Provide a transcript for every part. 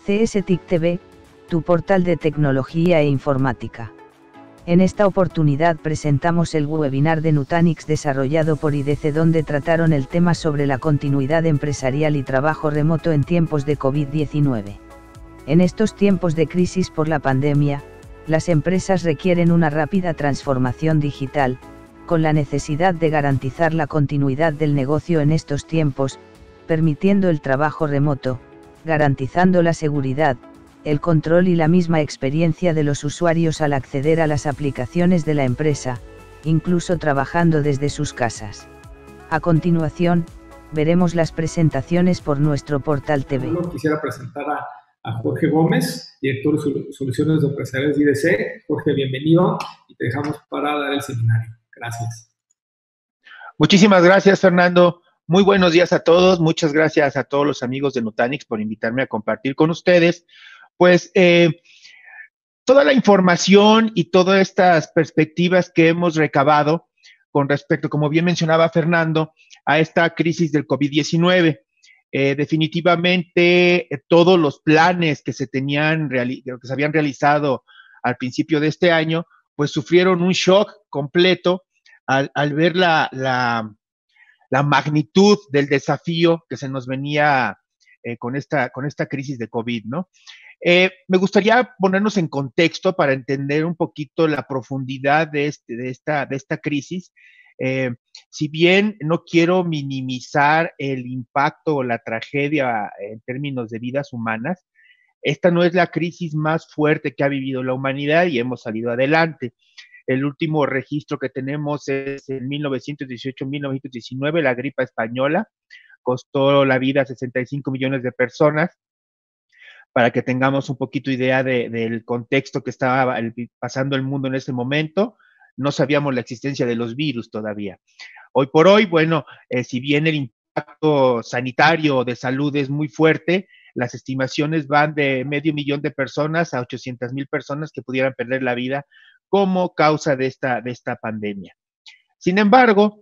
CSTIC TV, tu portal de tecnología e informática. En esta oportunidad presentamos el webinar de Nutanix desarrollado por IDC, donde trataron el tema sobre la continuidad empresarial y trabajo remoto en tiempos de COVID-19. En estos tiempos de crisis por la pandemia, las empresas requieren una rápida transformación digital, con la necesidad de garantizar la continuidad del negocio en estos tiempos, permitiendo el trabajo remoto, garantizando la seguridad, el control y la misma experiencia de los usuarios al acceder a las aplicaciones de la empresa, incluso trabajando desde sus casas. A continuación, veremos las presentaciones por nuestro portal TV. Quisiera presentar a Jorge Gómez, director de Soluciones Empresariales de IDC. Jorge, bienvenido y te dejamos para dar el seminario. Gracias. Muchísimas gracias, Fernando. Muy buenos días a todos. Muchas gracias a todos los amigos de Nutanix por invitarme a compartir con ustedes. Pues toda la información y todas estas perspectivas que hemos recabado con respecto, como bien mencionaba Fernando, a esta crisis del COVID-19. Definitivamente todos los planes que se habían realizado al principio de este año, pues sufrieron un shock completo al ver la magnitud del desafío que se nos venía con esta crisis de COVID, ¿no? Me gustaría ponernos en contexto para entender un poquito la profundidad de esta crisis. Si bien no quiero minimizar el impacto o la tragedia en términos de vidas humanas, esta no es la crisis más fuerte que ha vivido la humanidad y hemos salido adelante. El último registro que tenemos es en 1918-1919, la gripe española, costó la vida a 65 millones de personas. Para que tengamos un poquito idea del contexto que estaba pasando el mundo en ese momento, no sabíamos la existencia de los virus todavía. Hoy por hoy, bueno, si bien el impacto sanitario de salud es muy fuerte, las estimaciones van de 500,000 de personas a 800,000 personas que pudieran perder la vida como causa de esta pandemia. Sin embargo,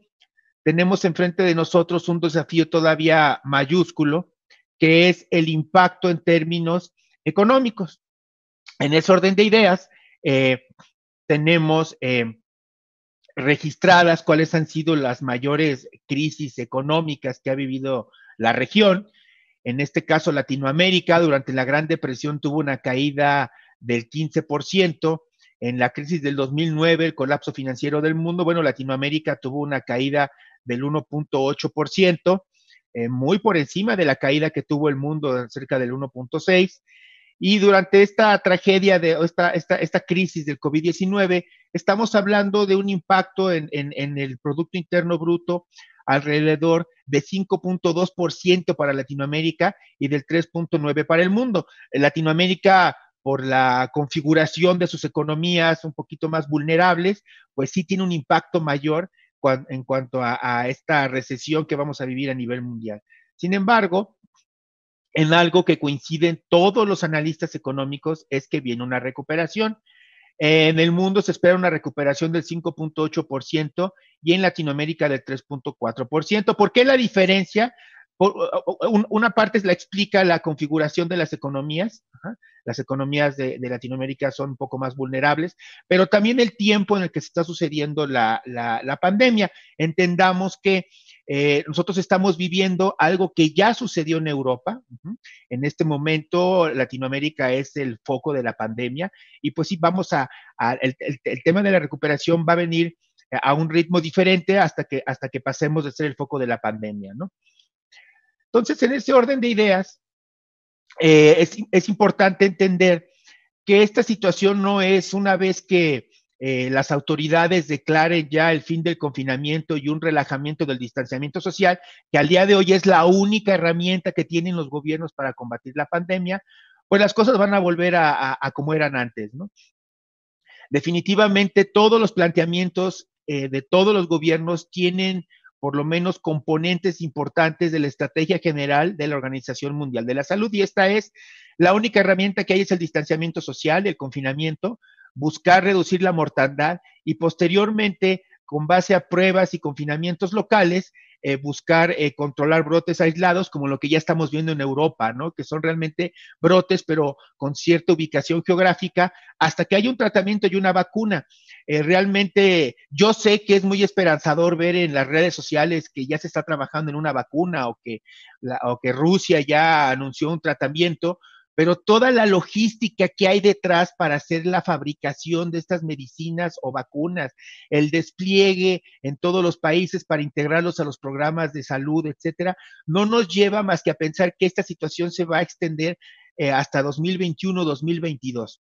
tenemos enfrente de nosotros un desafío todavía mayúsculo, que es el impacto en términos económicos. En ese orden de ideas, tenemos registradas cuáles han sido las mayores crisis económicas que ha vivido la región. En este caso, Latinoamérica, durante la Gran Depresión, tuvo una caída del 15%. En la crisis del 2009, el colapso financiero del mundo, bueno, Latinoamérica tuvo una caída del 1.8%. Muy por encima de la caída que tuvo el mundo, cerca del 1.6%. Y durante esta tragedia, esta crisis del COVID-19, estamos hablando de un impacto en el Producto Interno Bruto alrededor de 5.2% para Latinoamérica y del 3.9% para el mundo. Latinoamérica, por la configuración de sus economías un poquito más vulnerables, pues sí tiene un impacto mayor en cuanto a esta recesión que vamos a vivir a nivel mundial. Sin embargo, en algo que coinciden todos los analistas económicos es que viene una recuperación. En el mundo se espera una recuperación del 5.8% y en Latinoamérica del 3.4%. ¿Por qué la diferencia? Una parte la explica la configuración de las economías. Las economías de Latinoamérica son un poco más vulnerables, pero también el tiempo en el que se está sucediendo la pandemia. Entendamos que nosotros estamos viviendo algo que ya sucedió en Europa. En este momento, Latinoamérica es el foco de la pandemia y pues sí, el tema de la recuperación va a venir a un ritmo diferente hasta que pasemos de ser el foco de la pandemia, ¿no? Entonces, en ese orden de ideas, es importante entender que esta situación no es una vez que las autoridades declaren ya el fin del confinamiento y un relajamiento del distanciamiento social, que al día de hoy es la única herramienta que tienen los gobiernos para combatir la pandemia, pues las cosas van a volver a como eran antes, ¿no? Definitivamente todos los planteamientos de todos los gobiernos tienen por lo menos componentes importantes de la estrategia general de la Organización Mundial de la Salud, y esta es la única herramienta que hay, es el distanciamiento social, el confinamiento, buscar reducir la mortandad y posteriormente, con base a pruebas y confinamientos locales, buscar controlar brotes aislados, como lo que ya estamos viendo en Europa, ¿no? Que son realmente brotes, pero con cierta ubicación geográfica, hasta que haya un tratamiento y una vacuna. Realmente yo sé que es muy esperanzador ver en las redes sociales que ya se está trabajando en una vacuna o que Rusia ya anunció un tratamiento, pero toda la logística que hay detrás para hacer la fabricación de estas medicinas o vacunas, el despliegue en todos los países para integrarlos a los programas de salud, etcétera, no nos lleva más que a pensar que esta situación se va a extender hasta 2021, 2022.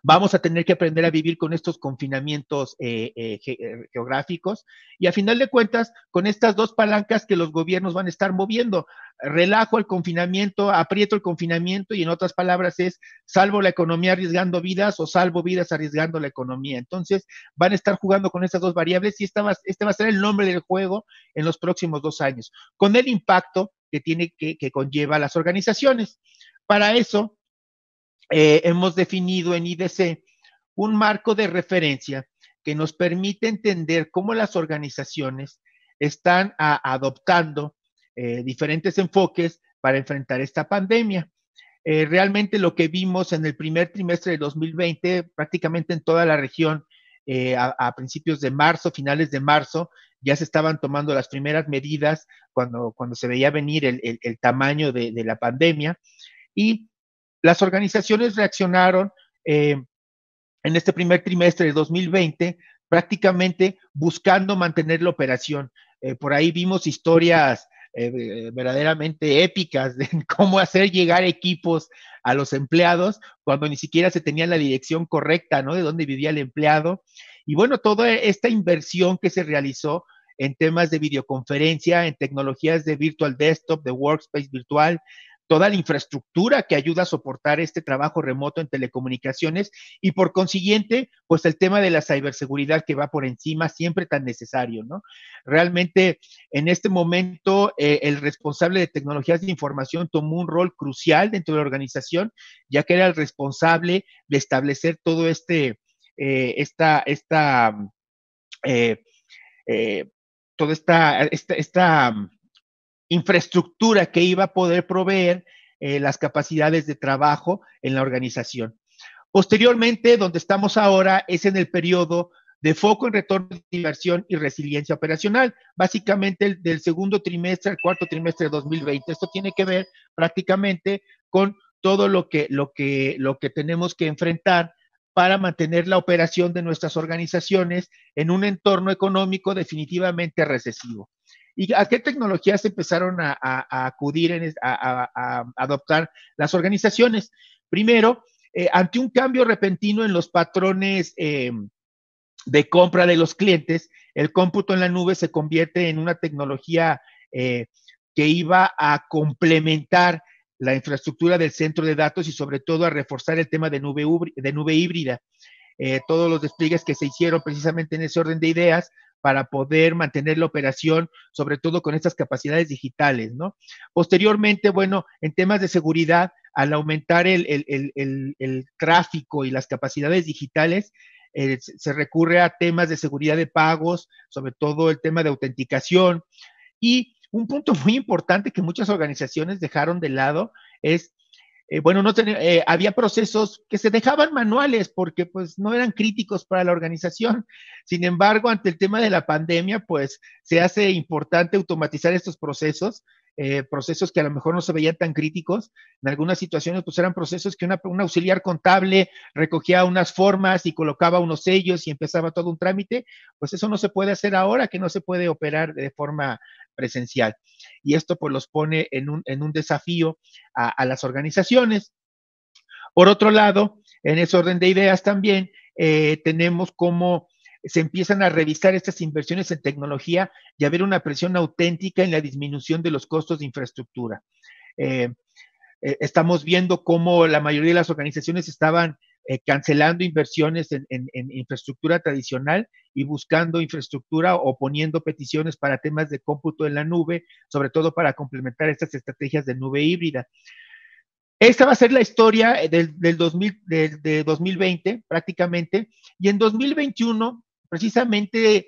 Vamos a tener que aprender a vivir con estos confinamientos geográficos y a final de cuentas, con estas dos palancas que los gobiernos van a estar moviendo, relajo el confinamiento, aprieto el confinamiento y en otras palabras es salvo la economía arriesgando vidas o salvo vidas arriesgando la economía. Entonces van a estar jugando con estas dos variables y este va a ser el nombre del juego en los próximos 2 años, con el impacto que conlleva a las organizaciones. Para eso, hemos definido en IDC un marco de referencia que nos permite entender cómo las organizaciones están adoptando diferentes enfoques para enfrentar esta pandemia. Realmente lo que vimos en el primer trimestre de 2020, prácticamente en toda la región, a principios de marzo, finales de marzo, ya se estaban tomando las primeras medidas cuando se veía venir el tamaño de la pandemia y las organizaciones reaccionaron en este primer trimestre de 2020 prácticamente buscando mantener la operación. Por ahí vimos historias verdaderamente épicas de cómo hacer llegar equipos a los empleados cuando ni siquiera se tenía la dirección correcta, ¿no? De dónde vivía el empleado. Y bueno, toda esta inversión que se realizó en temas de videoconferencia, en tecnologías de virtual desktop, de workspace virtual, toda la infraestructura que ayuda a soportar este trabajo remoto en telecomunicaciones y por consiguiente, pues el tema de la ciberseguridad que va por encima, siempre tan necesario, ¿no? Realmente en este momento el responsable de tecnologías de información tomó un rol crucial dentro de la organización, ya que era el responsable de establecer todo toda esta infraestructura que iba a poder proveer las capacidades de trabajo en la organización. Posteriormente, donde estamos ahora es en el periodo de foco en retorno de inversión y resiliencia operacional, básicamente del segundo trimestre al cuarto trimestre de 2020. Esto tiene que ver prácticamente con todo lo que tenemos que enfrentar para mantener la operación de nuestras organizaciones en un entorno económico definitivamente recesivo. ¿Y a qué tecnologías empezaron a acudir, a adoptar las organizaciones? Primero, ante un cambio repentino en los patrones de compra de los clientes, el cómputo en la nube se convierte en una tecnología que iba a complementar la infraestructura del centro de datos y sobre todo a reforzar el tema de nube híbrida. Todos los despliegues que se hicieron precisamente en ese orden de ideas para poder mantener la operación, sobre todo con estas capacidades digitales, ¿no? Posteriormente, bueno, en temas de seguridad, al aumentar el tráfico y las capacidades digitales, se recurre a temas de seguridad de pagos, sobre todo el tema de autenticación. Y un punto muy importante que muchas organizaciones dejaron de lado es bueno, había procesos que se dejaban manuales porque pues no eran críticos para la organización. Sin embargo, ante el tema de la pandemia, pues se hace importante automatizar estos procesos, procesos que a lo mejor no se veían tan críticos. En algunas situaciones, pues eran procesos que un auxiliar contable recogía unas formas y colocaba unos sellos y empezaba todo un trámite. Pues eso no se puede hacer ahora, que no se puede operar de forma presencial. Y esto pues los pone en un desafío a las organizaciones. Por otro lado, en ese orden de ideas también tenemos cómo se empiezan a revisar estas inversiones en tecnología y a ver una presión auténtica en la disminución de los costos de infraestructura. Estamos viendo cómo la mayoría de las organizaciones estaban cancelando inversiones en infraestructura tradicional y buscando infraestructura o poniendo peticiones para temas de cómputo en la nube, sobre todo para complementar estas estrategias de nube híbrida. Esta va a ser la historia de 2020 prácticamente, y en 2021 precisamente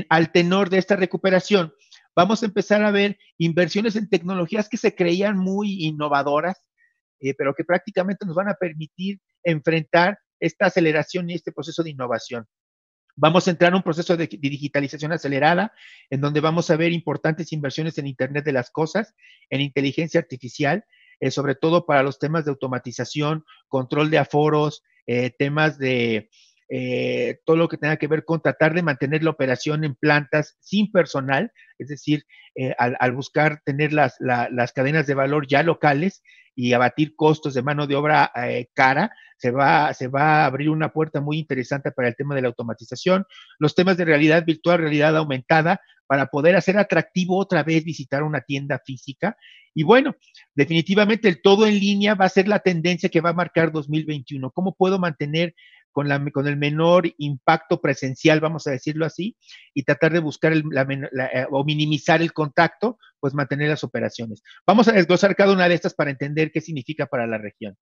al tenor de esta recuperación, vamos a empezar a ver inversiones en tecnologías que se creían muy innovadoras, pero que prácticamente nos van a permitir enfrentar esta aceleración y este proceso de innovación. Vamos a entrar en un proceso de digitalización acelerada, en donde vamos a ver importantes inversiones en Internet de las cosas, en inteligencia artificial, sobre todo para los temas de automatización, control de aforos, temas de todo lo que tenga que ver con tratar de mantener la operación en plantas sin personal, es decir, al buscar tener las cadenas de valor ya locales y abatir costos de mano de obra cara, se va a abrir una puerta muy interesante para el tema de la automatización, los temas de realidad virtual, realidad aumentada, para poder hacer atractivo otra vez visitar una tienda física. Y bueno, definitivamente el todo en línea va a ser la tendencia que va a marcar 2021. ¿Cómo puedo mantener con el menor impacto presencial, vamos a decirlo así, y tratar de buscar o minimizar el contacto, pues mantener las operaciones? Vamos a desglosar cada una de estas para entender qué significa para la región.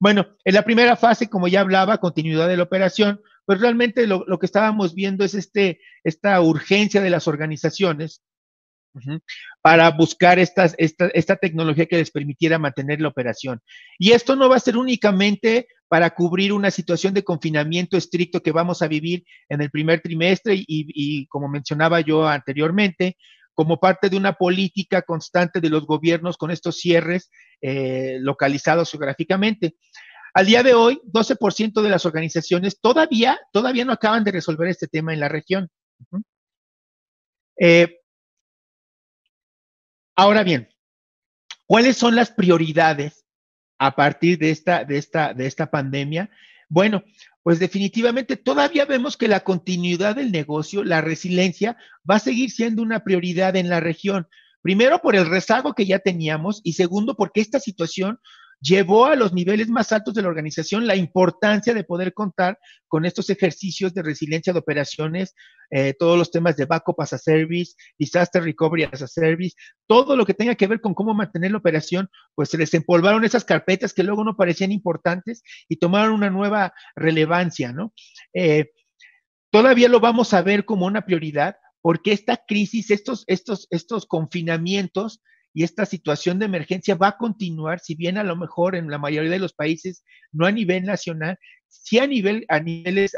Bueno, en la primera fase, como ya hablaba, continuidad de la operación, pues realmente lo que estábamos viendo es esta urgencia de las organizaciones para buscar esta tecnología que les permitiera mantener la operación. Y esto no va a ser únicamente para cubrir una situación de confinamiento estricto que vamos a vivir en el primer trimestre y como mencionaba yo anteriormente, como parte de una política constante de los gobiernos con estos cierres localizados geográficamente. Al día de hoy, 12% de las organizaciones todavía no acaban de resolver este tema en la región. Ahora bien, ¿cuáles son las prioridades a partir de esta pandemia? Bueno, pues definitivamente todavía vemos que la continuidad del negocio, la resiliencia, va a seguir siendo una prioridad en la región. Primero, por el rezago que ya teníamos y segundo, porque esta situación llevó a los niveles más altos de la organización la importancia de poder contar con estos ejercicios de resiliencia de operaciones, todos los temas de backup as a service, disaster recovery as a service, todo lo que tenga que ver con cómo mantener la operación, pues se les empolvaron esas carpetas que luego no parecían importantes y tomaron una nueva relevancia, ¿no? Todavía lo vamos a ver como una prioridad porque esta crisis, estos confinamientos y esta situación de emergencia va a continuar, si bien a lo mejor en la mayoría de los países, no a nivel nacional, sí a niveles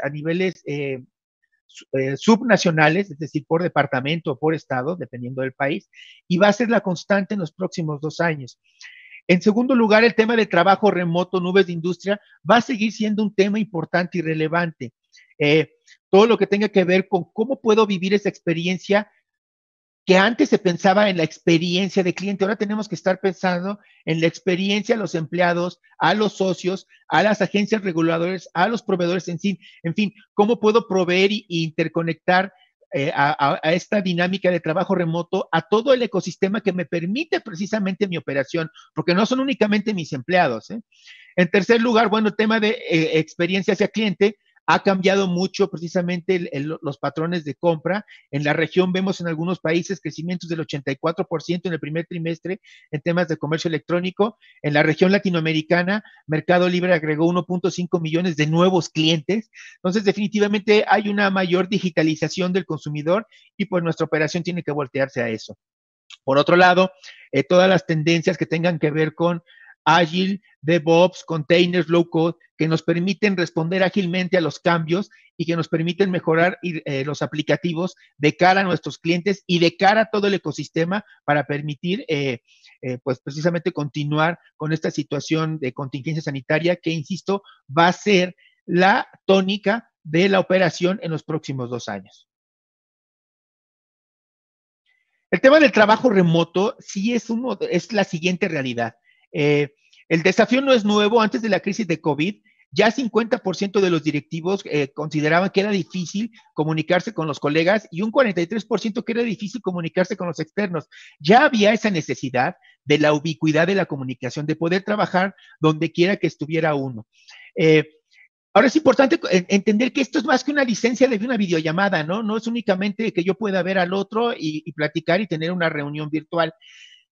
subnacionales, es decir, por departamento o por estado, dependiendo del país, y va a ser la constante en los próximos 2 años. En segundo lugar, el tema de trabajo remoto, nubes de industria, va a seguir siendo un tema importante y relevante. Todo lo que tenga que ver con cómo puedo vivir esa experiencia que antes se pensaba en la experiencia de cliente, ahora tenemos que estar pensando en la experiencia a los empleados, a los socios, a las agencias reguladoras, a los proveedores en fin, cómo puedo proveer e interconectar a esta dinámica de trabajo remoto a todo el ecosistema que me permite precisamente mi operación, porque no son únicamente mis empleados. En tercer lugar, bueno, el tema de experiencia hacia cliente, ha cambiado mucho precisamente los patrones de compra. En la región vemos en algunos países crecimientos del 84% en el primer trimestre en temas de comercio electrónico. En la región latinoamericana, Mercado Libre agregó 1.5 millones de nuevos clientes. Entonces, definitivamente hay una mayor digitalización del consumidor y pues nuestra operación tiene que voltearse a eso. Por otro lado, todas las tendencias que tengan que ver con Agile, DevOps, containers, low code, que nos permiten responder ágilmente a los cambios y que nos permiten mejorar los aplicativos de cara a nuestros clientes y de cara a todo el ecosistema para permitir, pues precisamente continuar con esta situación de contingencia sanitaria que, insisto, va a ser la tónica de la operación en los próximos 2 años. El tema del trabajo remoto sí es la siguiente realidad. El desafío no es nuevo. Antes de la crisis de COVID, ya 50% de los directivos consideraban que era difícil comunicarse con los colegas y un 43% que era difícil comunicarse con los externos. Ya había esa necesidad de la ubicuidad de la comunicación, de poder trabajar donde quiera que estuviera uno. Ahora es importante entender que esto es más que una licencia de una videollamada, ¿no? No es únicamente que yo pueda ver al otro y platicar y tener una reunión virtual.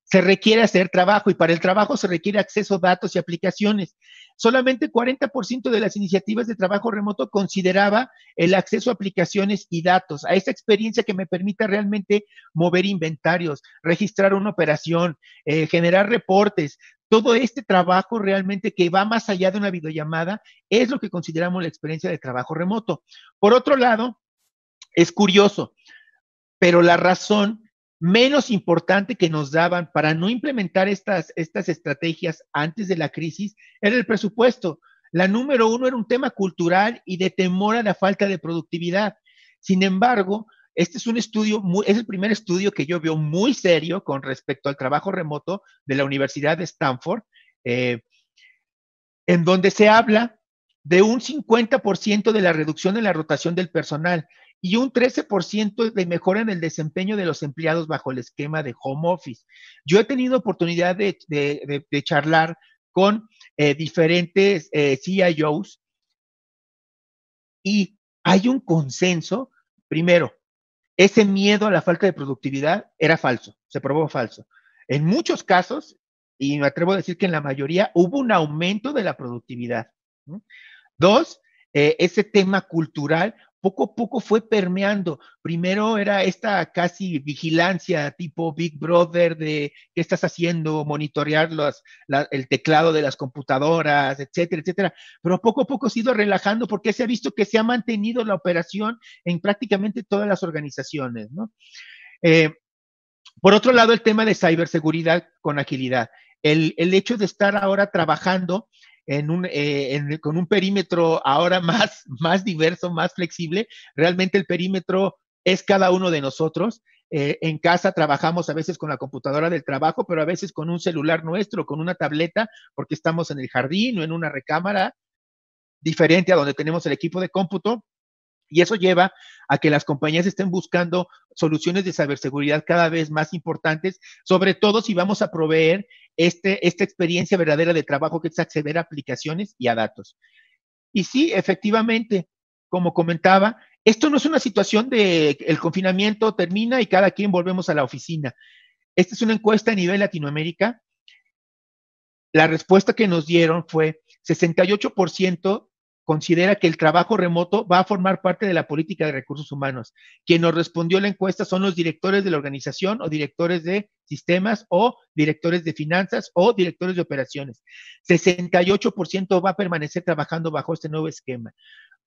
Se requiere hacer trabajo y para el trabajo se requiere acceso a datos y aplicaciones. solamente 40% de las iniciativas de trabajo remoto consideraba el acceso a aplicaciones y datos, a esa experiencia que me permita realmente mover inventarios, registrar una operación, generar reportes. Todo este trabajo realmente que va más allá de una videollamada es lo que consideramos la experiencia de trabajo remoto. Por otro lado, es curioso, pero la razón menos importante que nos daban para no implementar estas estrategias antes de la crisis era el presupuesto. La número uno era un tema cultural y de temor a la falta de productividad. Sin embargo, este es un estudio, es el primer estudio que yo veo muy serio con respecto al trabajo remoto de la Universidad de Stanford, en donde se habla de un 50% de la reducción en la rotación del personal y un 13% de mejora en el desempeño de los empleados bajo el esquema de home office. Yo he tenido oportunidad de charlar con diferentes CIOs y hay un consenso. Primero, ese miedo a la falta de productividad era falso, se probó falso. En muchos casos, y me atrevo a decir que en la mayoría, hubo un aumento de la productividad. Dos, ese tema cultural poco a poco fue permeando. Primero era esta casi vigilancia tipo Big Brother de qué estás haciendo, monitorear el teclado de las computadoras, etcétera, etcétera. Pero poco a poco se ha ido relajando porque se ha visto que se ha mantenido la operación en prácticamente todas las organizaciones, ¿no? Por otro lado, el tema de ciberseguridad con agilidad. El hecho de estar ahora trabajando con un perímetro ahora más diverso, más flexible, realmente el perímetro es cada uno de nosotros. En casa trabajamos a veces con la computadora del trabajo, pero a veces con un celular nuestro, con una tableta, porque estamos en el jardín o en una recámara diferente a donde tenemos el equipo de cómputo. Y eso lleva a que las compañías estén buscando soluciones de ciberseguridad cada vez más importantes, sobre todo si vamos a proveer esta experiencia verdadera de trabajo, que es acceder a aplicaciones y a datos. Y sí, efectivamente, como comentaba, esto no es una situación de el confinamiento termina y cada quien volvemos a la oficina. Esta es una encuesta a nivel Latinoamérica. La respuesta que nos dieron fue 68% considera que el trabajo remoto va a formar parte de la política de recursos humanos. Quien nos respondió la encuesta son los directores de la organización o directores de sistemas o directores de finanzas o directores de operaciones. 68% va a permanecer trabajando bajo este nuevo esquema.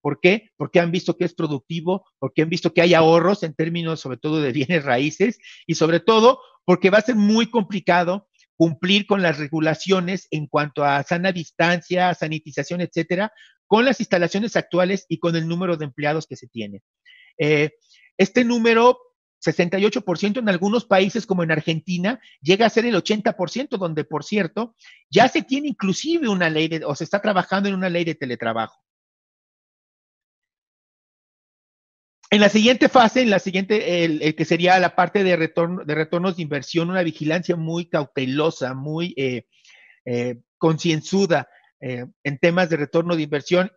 ¿Por qué? Porque han visto que es productivo, porque han visto que hay ahorros en términos sobre todo de bienes raíces y sobre todo porque va a ser muy complicado cumplir con las regulaciones en cuanto a sana distancia, sanitización, etcétera, con las instalaciones actuales y con el número de empleados que se tiene. Este número, 68% en algunos países como en Argentina, llega a ser el 80%, donde, por cierto, ya se tiene inclusive una ley o se está trabajando en una ley de teletrabajo. En la siguiente fase, el que sería la parte de retornos de inversión, una vigilancia muy cautelosa, muy concienzuda en temas de retorno de inversión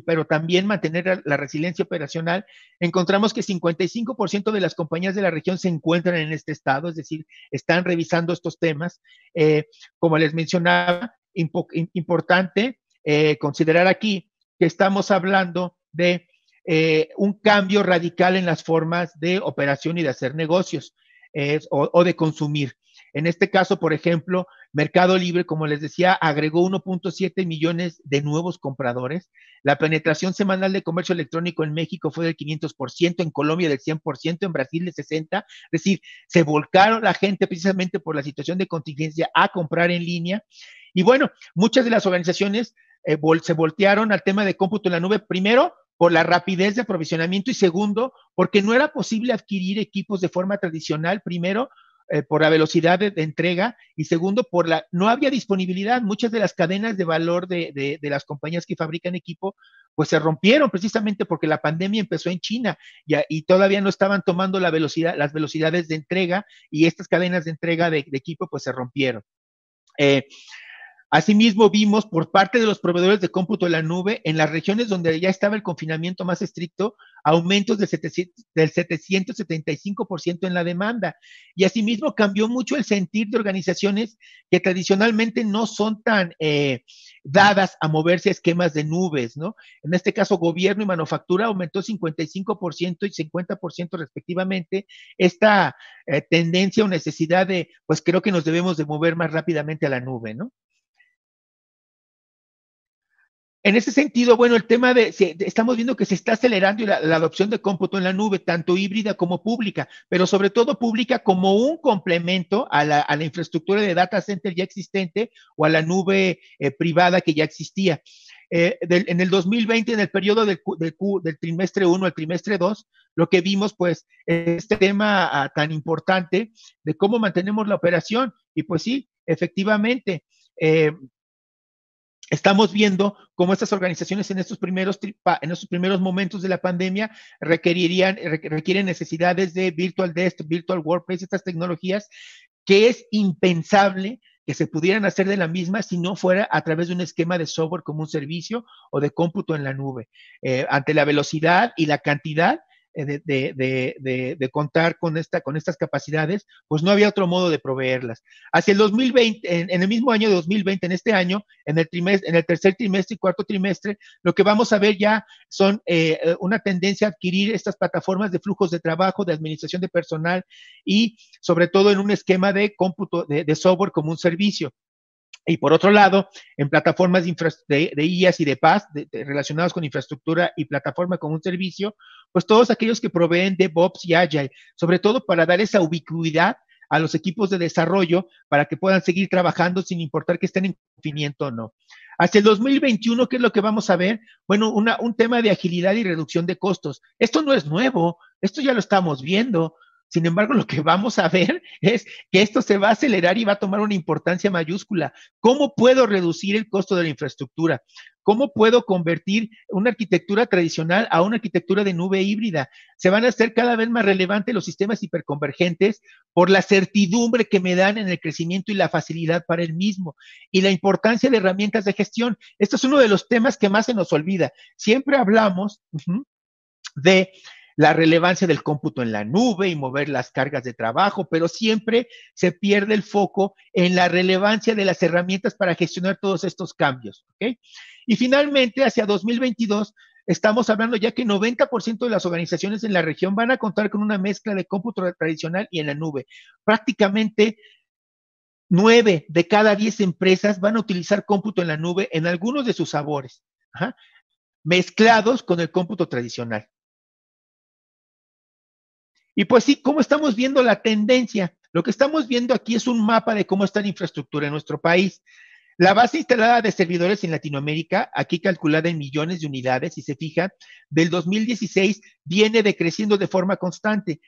pero también mantener la resiliencia operacional. Encontramos que 55% de las compañías de la región se encuentran en este estado, es decir, están revisando estos temas. Como les mencionaba, importante considerar aquí que estamos hablando de un cambio radical en las formas de operación y de hacer negocios o de consumir. En este caso, por ejemplo, Mercado Libre, como les decía, agregó 1.7 millones de nuevos compradores. La penetración semanal de comercio electrónico en México fue del 500%, en Colombia del 100%, en Brasil del 60%. Es decir, se volcaron la gente precisamente por la situación de contingencia a comprar en línea. Y bueno, muchas de las organizaciones se voltearon al tema de cómputo en la nube, primero, por la rapidez de aprovisionamiento y segundo, porque no era posible adquirir equipos de forma tradicional, primero, por la velocidad de entrega y segundo, no había disponibilidad. Muchas de las cadenas de valor de las compañías que fabrican equipo, pues se rompieron precisamente porque la pandemia empezó en China y todavía no estaban tomando las velocidades de entrega y estas cadenas de entrega de equipo pues se rompieron. Asimismo, vimos por parte de los proveedores de cómputo en la nube, en las regiones donde ya estaba el confinamiento más estricto, aumentos del 775% en la demanda. Y asimismo cambió mucho el sentir de organizaciones que tradicionalmente no son tan dadas a moverse a esquemas de nubes, ¿no? En este caso, gobierno y manufactura aumentó 55% y 50% respectivamente. Esta tendencia o necesidad de, pues creo que nos debemos de mover más rápidamente a la nube, ¿no? En ese sentido, bueno, el tema estamos viendo que se está acelerando la adopción de cómputo en la nube, tanto híbrida como pública, pero sobre todo pública como un complemento a la infraestructura de data center ya existente o a la nube privada que ya existía. En el 2020, en el periodo del trimestre 1 al trimestre 2, lo que vimos, pues, este tema tan importante de cómo mantenemos la operación. Y pues sí, efectivamente, estamos viendo cómo estas organizaciones en estos primeros momentos de la pandemia requieren necesidades de virtual desktop, virtual workplace, estas tecnologías que es impensable que se pudieran hacer de la misma si no fuera a través de un esquema de software como un servicio o de cómputo en la nube. Ante la velocidad y la cantidad de contar con estas capacidades, pues no había otro modo de proveerlas. Hacia el 2020, en el mismo año de 2020, en este año, en el tercer trimestre y cuarto trimestre, lo que vamos a ver ya son una tendencia a adquirir estas plataformas de flujos de trabajo, de administración de personal y sobre todo en un esquema de cómputo de software como un servicio. Y por otro lado, en plataformas de IaaS y de PaaS relacionados con infraestructura y plataforma como un servicio, pues todos aquellos que proveen DevOps y Agile, sobre todo para dar esa ubicuidad a los equipos de desarrollo para que puedan seguir trabajando sin importar que estén en confinamiento o no. Hacia el 2021, ¿qué es lo que vamos a ver? Bueno, un tema de agilidad y reducción de costos. Esto no es nuevo, esto ya lo estamos viendo. Sin embargo, lo que vamos a ver es que esto se va a acelerar y va a tomar una importancia mayúscula. ¿Cómo puedo reducir el costo de la infraestructura? ¿Cómo puedo convertir una arquitectura tradicional a una arquitectura de nube híbrida? Se van a hacer cada vez más relevantes los sistemas hiperconvergentes por la certidumbre que me dan en el crecimiento y la facilidad para el mismo y la importancia de herramientas de gestión. Esto es uno de los temas que más se nos olvida. Siempre hablamos de la relevancia del cómputo en la nube y mover las cargas de trabajo, pero siempre se pierde el foco en la relevancia de las herramientas para gestionar todos estos cambios. ¿Okay? Y finalmente, hacia 2022, estamos hablando ya que 90% de las organizaciones en la región van a contar con una mezcla de cómputo tradicional y en la nube. Prácticamente 9 de cada 10 empresas van a utilizar cómputo en la nube en algunos de sus sabores, mezclados con el cómputo tradicional. Y pues sí, ¿cómo estamos viendo la tendencia? Lo que estamos viendo aquí es un mapa de cómo está la infraestructura en nuestro país. La base instalada de servidores en Latinoamérica, aquí calculada en millones de unidades, si se fijan, del 2016 viene decreciendo de forma constante.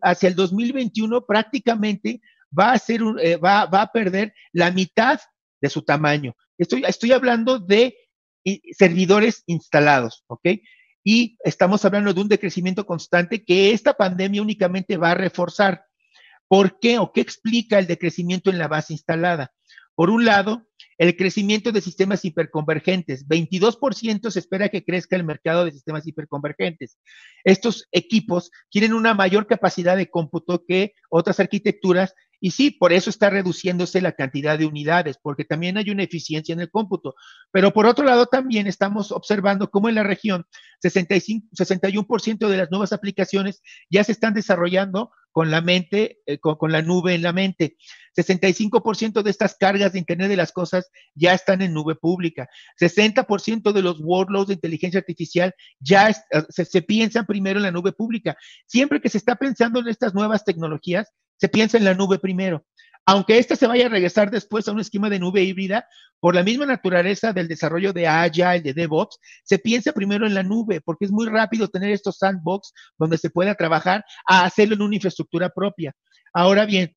Hacia el 2021 prácticamente va a perder la mitad de su tamaño. Estoy hablando de servidores instalados, ¿ok? Y estamos hablando de un decrecimiento constante que esta pandemia únicamente va a reforzar. ¿Por qué o qué explica el decrecimiento en la base instalada? Por un lado, el crecimiento de sistemas hiperconvergentes. 22% se espera que crezca el mercado de sistemas hiperconvergentes. Estos equipos tienen una mayor capacidad de cómputo que otras arquitecturas y sí, por eso está reduciéndose la cantidad de unidades, porque también hay una eficiencia en el cómputo. Pero por otro lado, también estamos observando cómo en la región 61% de las nuevas aplicaciones ya se están desarrollando con la mente, con la nube en la mente. 65% de estas cargas de Internet de las cosas ya están en nube pública. 60% de los workloads de inteligencia artificial ya se piensan primero en la nube pública. Siempre que se está pensando en estas nuevas tecnologías, se piensa en la nube primero. Aunque esta se vaya a regresar después a un esquema de nube híbrida, por la misma naturaleza del desarrollo de Agile, de DevOps, se piensa primero en la nube, porque es muy rápido tener estos sandbox donde se pueda trabajar a hacerlo en una infraestructura propia. Ahora bien,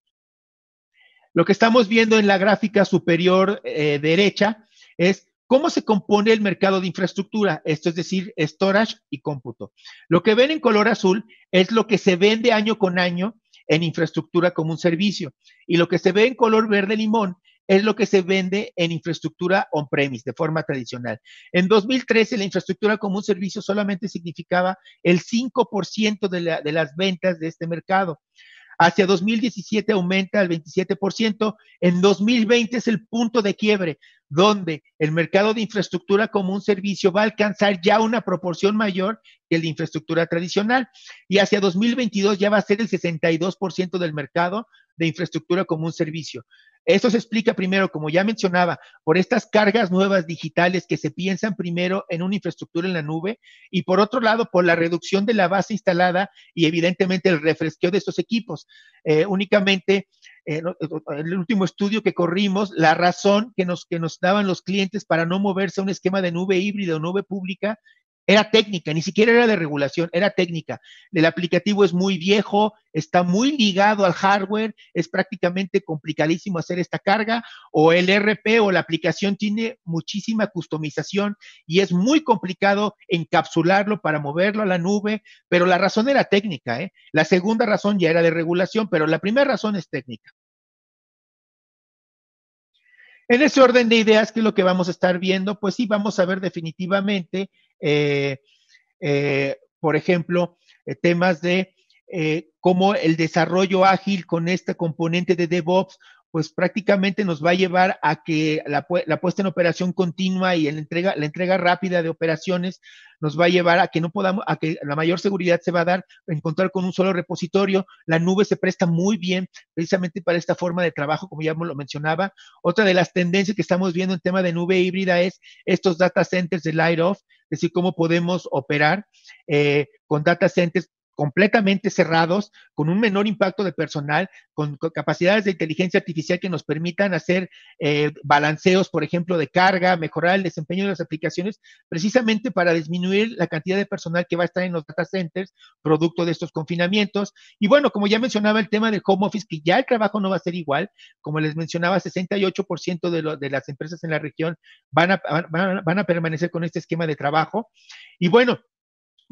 lo que estamos viendo en la gráfica superior derecha es cómo se compone el mercado de infraestructura, esto es decir, storage y cómputo. Lo que ven en color azul es lo que se vende año con año en infraestructura como un servicio. Y lo que se ve en color verde limón es lo que se vende en infraestructura on-premise, de forma tradicional. En 2013, la infraestructura como un servicio solamente significaba el 5% de las ventas de este mercado. Hacia 2017 aumenta al 27%. En 2020 es el punto de quiebre, donde el mercado de infraestructura como un servicio va a alcanzar ya una proporción mayor que el de infraestructura tradicional. Y hacia 2022 ya va a ser el 62% del mercado de infraestructura como un servicio. Esto se explica primero, como ya mencionaba, por estas cargas nuevas digitales que se piensan primero en una infraestructura en la nube y por otro lado por la reducción de la base instalada y evidentemente el refresqueo de estos equipos. Únicamente, el último estudio que corrimos, la razón que nos daban los clientes para no moverse a un esquema de nube híbrida o nube pública era técnica, ni siquiera era de regulación, era técnica. El aplicativo es muy viejo, está muy ligado al hardware, es prácticamente complicadísimo hacer esta carga, o el RP o la aplicación tiene muchísima customización y es muy complicado encapsularlo para moverlo a la nube, pero la razón era técnica, ¿eh? La segunda razón ya era de regulación, pero la primera razón es técnica. En ese orden de ideas, ¿qué es lo que vamos a estar viendo? Pues sí, vamos a ver definitivamente por ejemplo, temas de cómo el desarrollo ágil con este componente de DevOps, pues prácticamente nos va a llevar a que la puesta en operación continua y la entrega rápida de operaciones nos va a llevar a que no podamos, a que la mayor seguridad se va a dar en contar con un solo repositorio. La nube se presta muy bien precisamente para esta forma de trabajo, como ya lo mencionaba. Otra de las tendencias que estamos viendo en tema de nube híbrida es estos data centers de light off, es decir, cómo podemos operar con data centers completamente cerrados, con un menor impacto de personal, con capacidades de inteligencia artificial que nos permitan hacer balanceos, por ejemplo, de carga, mejorar el desempeño de las aplicaciones, precisamente para disminuir la cantidad de personal que va a estar en los data centers, producto de estos confinamientos. Y bueno, como ya mencionaba el tema del home office, que ya el trabajo no va a ser igual, como les mencionaba, 68% de las empresas en la región van a permanecer con este esquema de trabajo. Y bueno,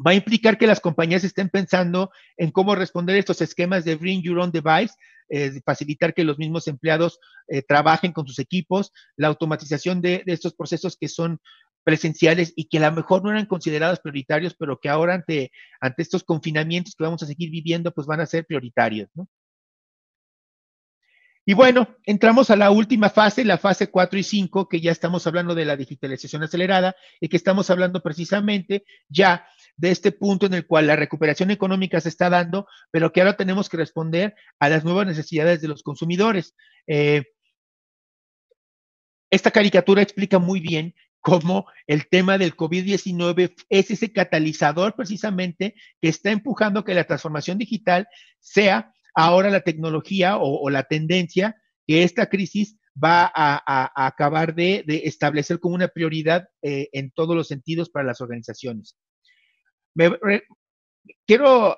va a implicar que las compañías estén pensando en cómo responder a estos esquemas de Bring Your Own Device, facilitar que los mismos empleados trabajen con sus equipos, la automatización de estos procesos que son presenciales y que a lo mejor no eran considerados prioritarios, pero que ahora ante estos confinamientos que vamos a seguir viviendo, pues van a ser prioritarios, ¿no? Y bueno, entramos a la última fase, la fase 4 y 5, que ya estamos hablando de la digitalización acelerada y que estamos hablando precisamente ya de este punto en el cual la recuperación económica se está dando, pero que ahora tenemos que responder a las nuevas necesidades de los consumidores. Esta caricatura explica muy bien cómo el tema del COVID-19 es ese catalizador precisamente que está empujando que la transformación digital sea ahora la tecnología o la tendencia que esta crisis va a acabar de establecer como una prioridad en todos los sentidos para las organizaciones. Quiero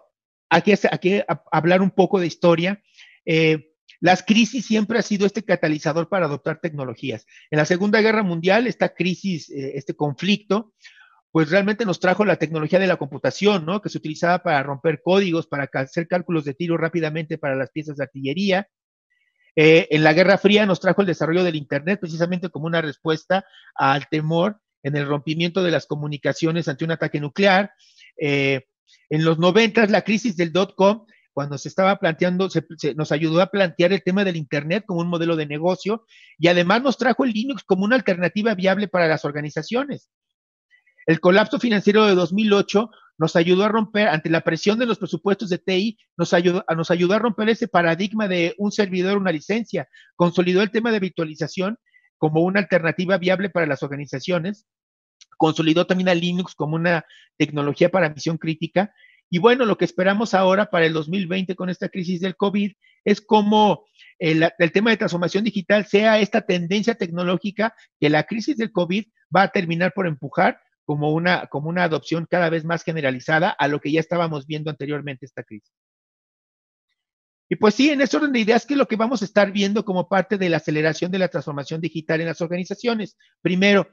aquí hablar un poco de historia. Las crisis siempre ha sido este catalizador para adoptar tecnologías. En la Segunda Guerra Mundial, esta crisis, este conflicto, pues realmente nos trajo la tecnología de la computación, ¿no? Que se utilizaba para romper códigos, para hacer cálculos de tiro rápidamente para las piezas de artillería. En la Guerra Fría nos trajo el desarrollo del Internet precisamente como una respuesta al temor en el rompimiento de las comunicaciones ante un ataque nuclear. En los 90, la crisis del .com, cuando se estaba planteando, nos ayudó a plantear el tema del Internet como un modelo de negocio y además nos trajo el Linux como una alternativa viable para las organizaciones. El colapso financiero de 2008 nos ayudó a romper, ante la presión de los presupuestos de TI, nos ayudó a romper ese paradigma de un servidor, una licencia, consolidó el tema de virtualización como una alternativa viable para las organizaciones, consolidó también a Linux como una tecnología para misión crítica. Y bueno, lo que esperamos ahora para el 2020 con esta crisis del COVID es cómo el tema de transformación digital sea esta tendencia tecnológica que la crisis del COVID va a terminar por empujar como una adopción cada vez más generalizada a lo que ya estábamos viendo anteriormente esta crisis. Y pues sí, en ese orden de ideas, ¿qué es lo que vamos a estar viendo como parte de la aceleración de la transformación digital en las organizaciones? Primero,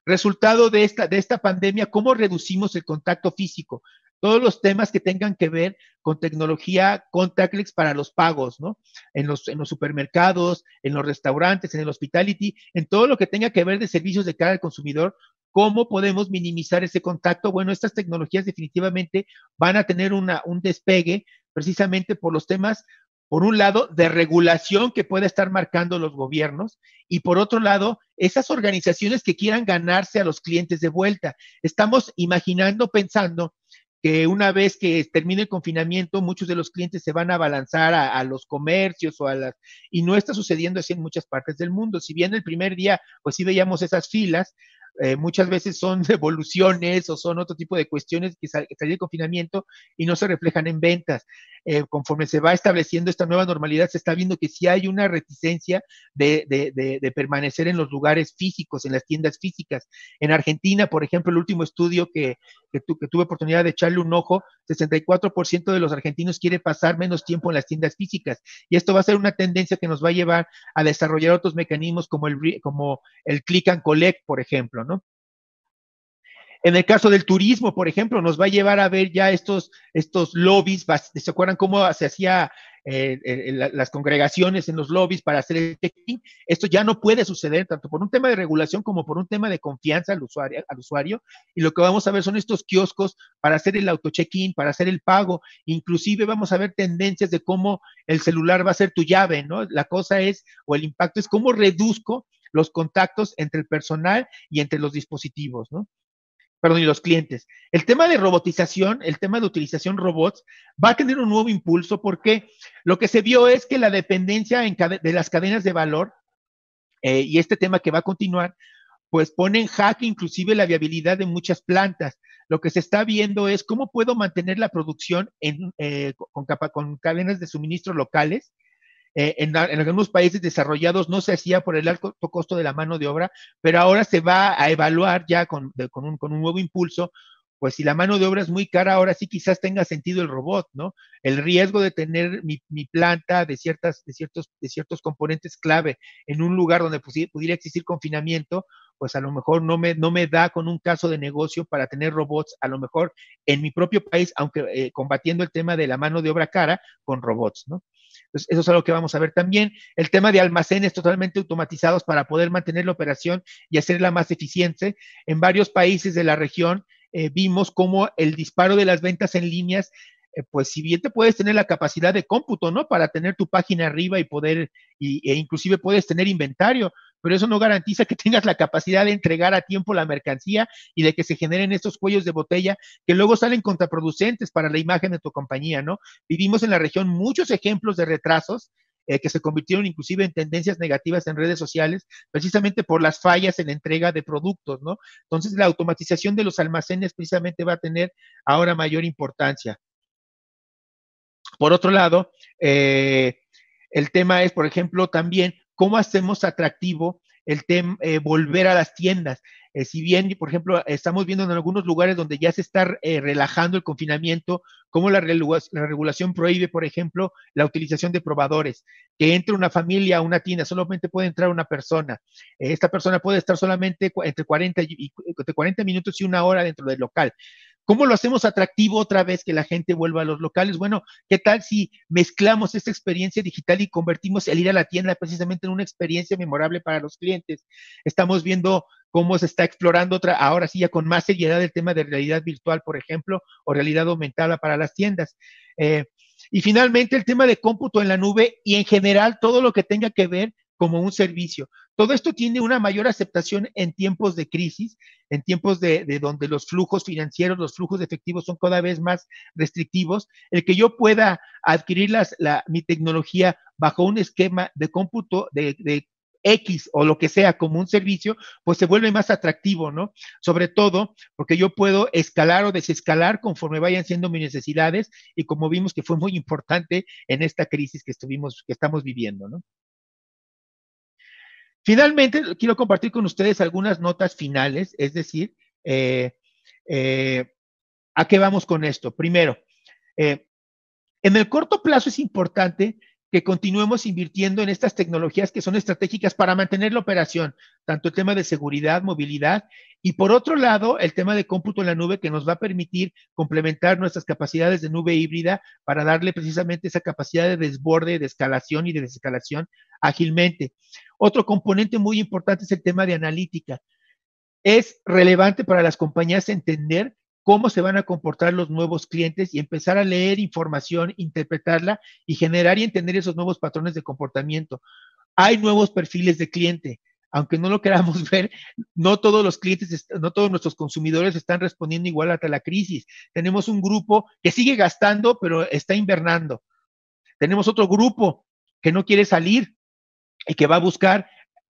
resultado de esta pandemia, ¿cómo reducimos el contacto físico? todos los temas que tengan que ver con tecnología contactless para los pagos, ¿no? En los supermercados, en los restaurantes, en el hospitality, en todo lo que tenga que ver de servicios de cara al consumidor, ¿cómo podemos minimizar ese contacto? Bueno, estas tecnologías definitivamente van a tener un despegue precisamente por los temas, por un lado, de regulación que puede estar marcando los gobiernos y por otro lado, esas organizaciones que quieran ganarse a los clientes de vuelta. Estamos imaginando, pensando que una vez que termine el confinamiento, muchos de los clientes se van a abalanzar a los comercios y no está sucediendo así en muchas partes del mundo. Si bien el primer día, pues sí veíamos esas filas, muchas veces son devoluciones o son otro tipo de cuestiones que salió el confinamiento y no se reflejan en ventas. Conforme se va estableciendo esta nueva normalidad, se está viendo que sí hay una reticencia de permanecer en los lugares físicos, en las tiendas físicas. En Argentina, por ejemplo, el último estudio que tuve oportunidad de echarle un ojo, 64% de los argentinos quiere pasar menos tiempo en las tiendas físicas. Y esto va a ser una tendencia que nos va a llevar a desarrollar otros mecanismos como el click and collect, por ejemplo, ¿no? En el caso del turismo, por ejemplo, nos va a llevar a ver ya estos lobbies. ¿Se acuerdan cómo se hacía las congregaciones en los lobbies para hacer el check-in? Esto ya no puede suceder, tanto por un tema de regulación como por un tema de confianza al usuario. Y lo que vamos a ver son estos kioscos para hacer el auto-check-in, para hacer el pago. Inclusive vamos a ver tendencias de cómo el celular va a ser tu llave, ¿no? La cosa es, o el impacto es cómo reduzco los contactos entre el personal y entre los dispositivos, ¿no? Perdón, y los clientes. El tema de robotización, el tema de utilización robots, va a tener un nuevo impulso porque lo que se vio es que la dependencia de las cadenas de valor, y este tema que va a continuar, pues pone en jaque inclusive la viabilidad de muchas plantas. Lo que se está viendo es cómo puedo mantener la producción con cadenas de suministro locales. En algunos países desarrollados no se hacía por el alto costo de la mano de obra, pero ahora se va a evaluar ya con un nuevo impulso. Pues si la mano de obra es muy cara, ahora sí quizás tenga sentido el robot, ¿no? El riesgo de tener mi planta de ciertos componentes clave en un lugar donde pudiera existir confinamiento, pues a lo mejor no me da con un caso de negocio para tener robots, a lo mejor en mi propio país, aunque combatiendo el tema de la mano de obra cara con robots, ¿no? Entonces, eso es algo que vamos a ver también. El tema de almacenes totalmente automatizados para poder mantener la operación y hacerla más eficiente. En varios países de la región vimos cómo el disparo de las ventas en líneas, pues si bien te puedes tener la capacidad de cómputo, ¿no? Para tener tu página arriba y e inclusive puedes tener inventario, pero eso no garantiza que tengas la capacidad de entregar a tiempo la mercancía y de que se generen estos cuellos de botella que luego salen contraproducentes para la imagen de tu compañía, ¿no? Vivimos en la región muchos ejemplos de retrasos que se convirtieron inclusive en tendencias negativas en redes sociales, precisamente por las fallas en la entrega de productos, ¿no? Entonces, la automatización de los almacenes precisamente va a tener ahora mayor importancia. Por otro lado, el tema es, por ejemplo, también cómo hacemos atractivo el tema volver a las tiendas. Si bien, por ejemplo, estamos viendo en algunos lugares donde ya se está relajando el confinamiento, cómo la regulación prohíbe, por ejemplo, la utilización de probadores, que entre una familia a una tienda, solamente puede entrar una persona. Esta persona puede estar solamente entre 40 minutos y una hora dentro del local. ¿Cómo lo hacemos atractivo otra vez que la gente vuelva a los locales? Bueno, ¿qué tal si mezclamos esta experiencia digital y convertimos el ir a la tienda precisamente en una experiencia memorable para los clientes? Estamos viendo cómo se está explorando ahora sí ya con más seriedad el tema de realidad virtual, por ejemplo, o realidad aumentada para las tiendas. Y finalmente el tema de cómputo en la nube y en general todo lo que tenga que ver como un servicio. Todo esto tiene una mayor aceptación en tiempos de crisis, en tiempos de donde los flujos financieros, los flujos de efectivos son cada vez más restrictivos. El que yo pueda adquirir mi tecnología bajo un esquema de cómputo de X o lo que sea como un servicio, pues se vuelve más atractivo, ¿no? Sobre todo porque yo puedo escalar o desescalar conforme vayan siendo mis necesidades y como vimos que fue muy importante en esta crisis que estamos viviendo, ¿no? Finalmente, quiero compartir con ustedes algunas notas finales, es decir, ¿a qué vamos con esto? Primero, en el corto plazo es importante que continuemos invirtiendo en estas tecnologías que son estratégicas para mantener la operación, tanto el tema de seguridad, movilidad, y por otro lado, el tema de cómputo en la nube que nos va a permitir complementar nuestras capacidades de nube híbrida para darle precisamente esa capacidad de desborde, de escalación y de desescalación ágilmente. Otro componente muy importante es el tema de analítica. Es relevante para las compañías entender cómo se van a comportar los nuevos clientes y empezar a leer información, interpretarla y generar y entender esos nuevos patrones de comportamiento. Hay nuevos perfiles de cliente. Aunque no lo queramos ver, no todos los clientes, no todos nuestros consumidores están respondiendo igual hasta la crisis. Tenemos un grupo que sigue gastando, pero está invernando. Tenemos otro grupo que no quiere salir y que va a buscar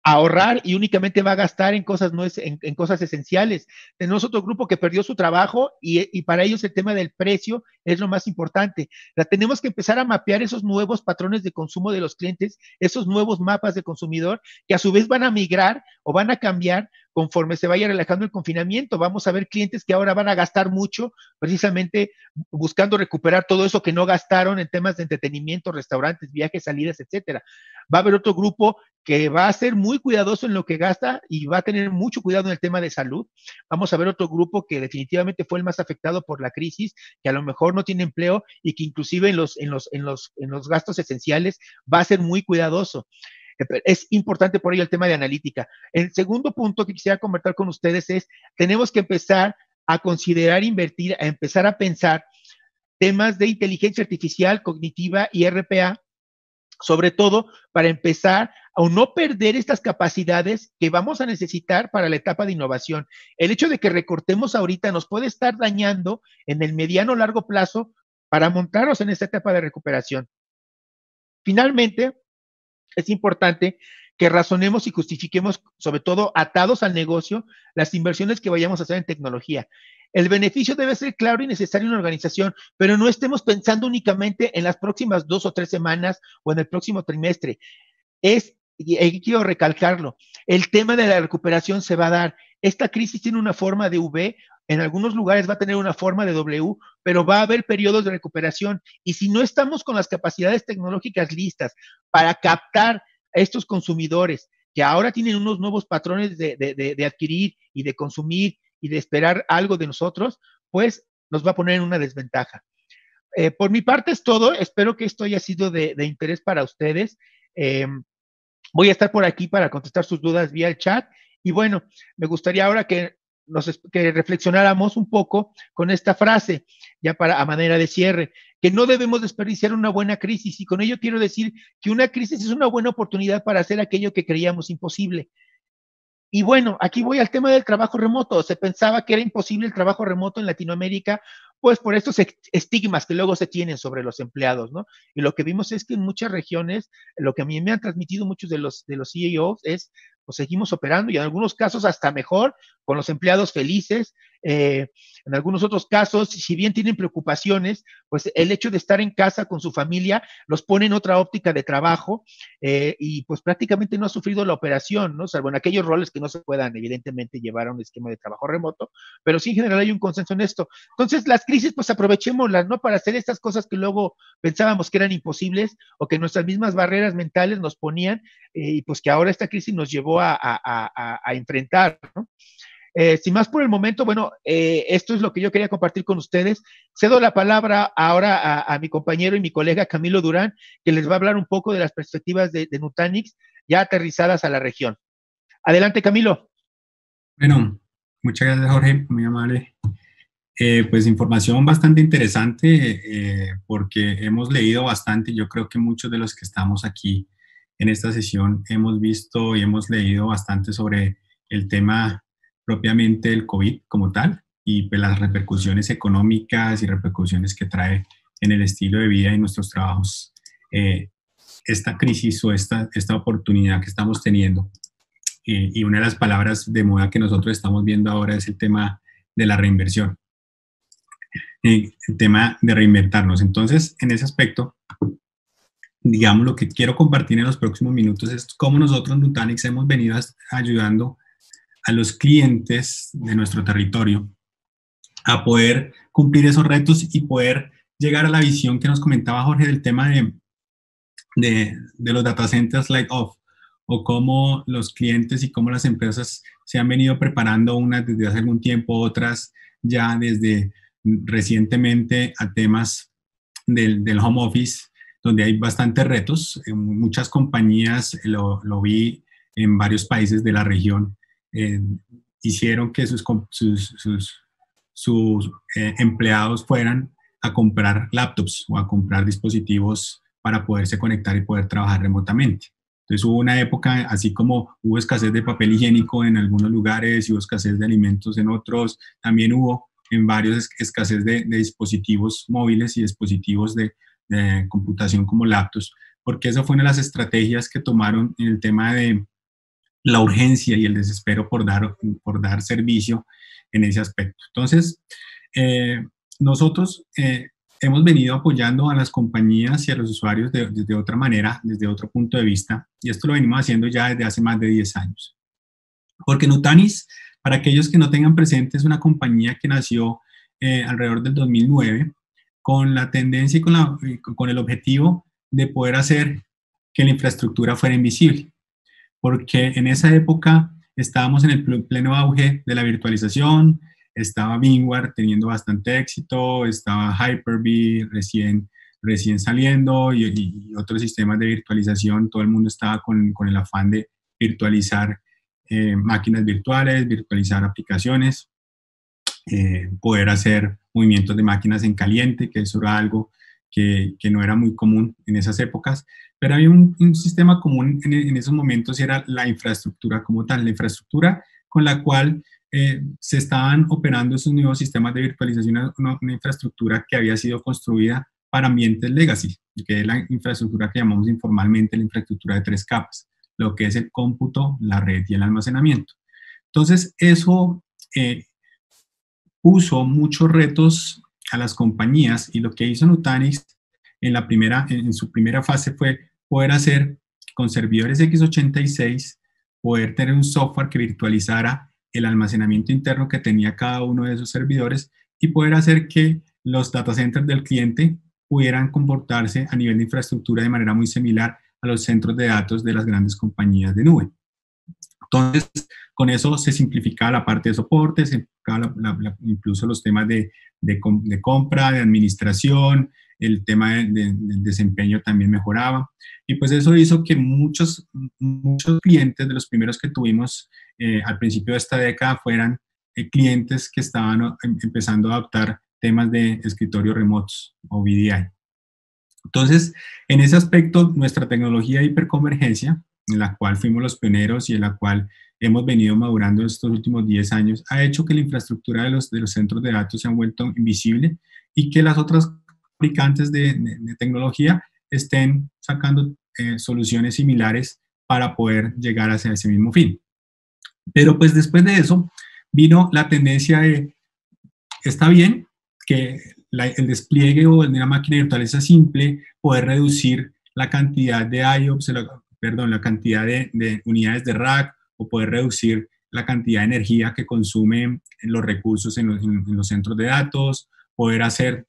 ahorrar y únicamente va a gastar en cosas, en cosas esenciales. Tenemos otro grupo que perdió su trabajo y para ellos el tema del precio es lo más importante. Tenemos que empezar a mapear esos nuevos patrones de consumo de los clientes, esos nuevos mapas de consumidor que a su vez van a migrar o van a cambiar conforme se vaya relajando el confinamiento. Vamos a ver clientes que ahora van a gastar mucho, precisamente buscando recuperar todo eso que no gastaron en temas de entretenimiento, restaurantes, viajes, salidas, etcétera. Va a haber otro grupo que va a ser muy cuidadoso en lo que gasta y va a tener mucho cuidado en el tema de salud. Vamos a ver otro grupo que definitivamente fue el más afectado por la crisis, que a lo mejor no tiene empleo y que inclusive en los gastos esenciales va a ser muy cuidadoso. Es importante por ello el tema de analítica. El segundo punto que quisiera comentar con ustedes es, tenemos que empezar a considerar invertir, a empezar a pensar temas de inteligencia artificial, cognitiva y RPA, sobre todo para empezar a no perder estas capacidades que vamos a necesitar para la etapa de innovación. El hecho de que recortemos ahorita nos puede estar dañando en el mediano o largo plazo para montarnos en esta etapa de recuperación. Finalmente, es importante que razonemos y justifiquemos, sobre todo atados al negocio, las inversiones que vayamos a hacer en tecnología. El beneficio debe ser claro y necesario en una organización, pero no estemos pensando únicamente en las próximas 2 o 3 semanas o en el próximo trimestre. Y quiero recalcarlo, el tema de la recuperación se va a dar. Esta crisis tiene una forma de V, en algunos lugares va a tener una forma de W, pero va a haber periodos de recuperación. Y si no estamos con las capacidades tecnológicas listas para captar a estos consumidores que ahora tienen unos nuevos patrones de adquirir y de consumir y de esperar algo de nosotros, pues nos va a poner en una desventaja. Por mi parte es todo. Espero que esto haya sido de interés para ustedes. Voy a estar por aquí para contestar sus dudas vía el chat. Y bueno, me gustaría ahora que reflexionáramos un poco con esta frase, ya a manera de cierre, que no debemos desperdiciar una buena crisis. Y con ello quiero decir que una crisis es una buena oportunidad para hacer aquello que creíamos imposible. Y bueno, aquí voy al tema del trabajo remoto. Se pensaba que era imposible el trabajo remoto en Latinoamérica, pues por estos estigmas que luego se tienen sobre los empleados, ¿no? Y lo que vimos es que en muchas regiones, lo que a mí me han transmitido muchos de los CEOs es, pues seguimos operando y en algunos casos hasta mejor, con los empleados felices. En algunos otros casos, si bien tienen preocupaciones, pues el hecho de estar en casa con su familia los pone en otra óptica de trabajo y pues prácticamente no ha sufrido la operación, ¿no? Salvo en aquellos roles que no se puedan evidentemente llevar a un esquema de trabajo remoto, pero sí en general hay un consenso en esto. Entonces las crisis pues aprovechémoslas, ¿no? Para hacer estas cosas que luego pensábamos que eran imposibles o que nuestras mismas barreras mentales nos ponían y pues que ahora esta crisis nos llevó a enfrentar, ¿no? Sin más por el momento, bueno, esto es lo que yo quería compartir con ustedes. Cedo la palabra ahora a mi compañero y mi colega Camilo Durán, que les va a hablar un poco de las perspectivas de Nutanix ya aterrizadas a la región. Adelante, Camilo. Bueno, muchas gracias, Jorge, muy amable. Pues información bastante interesante porque hemos leído bastante. Yo creo que muchos de los que estamos aquí en esta sesión hemos visto y hemos leído bastante sobre el tema propiamente del COVID como tal y pues las repercusiones económicas y repercusiones que trae en el estilo de vida y nuestros trabajos esta crisis o esta oportunidad que estamos teniendo. Y una de las palabras de moda que nosotros estamos viendo ahora es el tema de la reinversión, el tema de reinventarnos. Entonces, en ese aspecto, digamos, lo que quiero compartir en los próximos minutos es cómo nosotros, Nutanix, hemos venido ayudando a los clientes de nuestro territorio a poder cumplir esos retos y poder llegar a la visión que nos comentaba Jorge del tema de los data centers light off o cómo los clientes y cómo las empresas se han venido preparando, unas desde hace algún tiempo, otras ya desde recientemente, a temas del home office, donde hay bastantes retos. Muchas compañías, lo vi en varios países de la región, hicieron que sus empleados fueran a comprar laptops o a comprar dispositivos para poderse conectar y poder trabajar remotamente. Entonces hubo una época, así como hubo escasez de papel higiénico en algunos lugares y hubo escasez de alimentos en otros, también hubo en varios escasez de dispositivos móviles y dispositivos de computación como laptops, porque esa fue una de las estrategias que tomaron en el tema de la urgencia y el desespero por dar servicio en ese aspecto. Entonces, nosotros hemos venido apoyando a las compañías y a los usuarios de otra manera, desde otro punto de vista, y esto lo venimos haciendo ya desde hace más de 10 años. Porque Nutanix, para aquellos que no tengan presente, es una compañía que nació alrededor del 2009 con la tendencia y con el objetivo de poder hacer que la infraestructura fuera invisible. Porque en esa época estábamos en el pleno auge de la virtualización, estaba VMware teniendo bastante éxito, estaba Hyper-V recién saliendo y otros sistemas de virtualización. Todo el mundo estaba con el afán de virtualizar máquinas virtuales, virtualizar aplicaciones, poder hacer movimientos de máquinas en caliente, que eso era algo que no era muy común en esas épocas, pero había un sistema común en esos momentos, y era la infraestructura como tal, la infraestructura con la cual se estaban operando esos nuevos sistemas de virtualización, una infraestructura que había sido construida para ambientes legacy, que es la infraestructura que llamamos informalmente la infraestructura de 3 capas, lo que es el cómputo, la red y el almacenamiento. Entonces, eso puso muchos retos a las compañías, y lo que hizo Nutanix en su primera fase fue poder hacer con servidores x86, poder tener un software que virtualizara el almacenamiento interno que tenía cada uno de esos servidores y poder hacer que los data centers del cliente pudieran comportarse a nivel de infraestructura de manera muy similar a los centros de datos de las grandes compañías de nube. Entonces, con eso se simplificaba la parte de soporte, se simplificaba incluso los temas de compra, de administración, el tema del desempeño también mejoraba. Y pues eso hizo que muchos clientes, de los primeros que tuvimos al principio de esta década, fueran clientes que estaban empezando a adoptar temas de escritorio remotos o VDI. Entonces, en ese aspecto, nuestra tecnología de hiperconvergencia, en la cual fuimos los pioneros y en la cual hemos venido madurando estos últimos 10 años, ha hecho que la infraestructura de los centros de datos se han vuelto invisible y que las otras fabricantes de tecnología estén sacando soluciones similares para poder llegar hacia ese mismo fin. Pero pues después de eso vino la tendencia de, está bien que el despliegue o de una máquina virtual sea simple, poder reducir la cantidad de IOPS, la cantidad de unidades de rack, o poder reducir la cantidad de energía que consumen los recursos en los centros de datos, poder hacer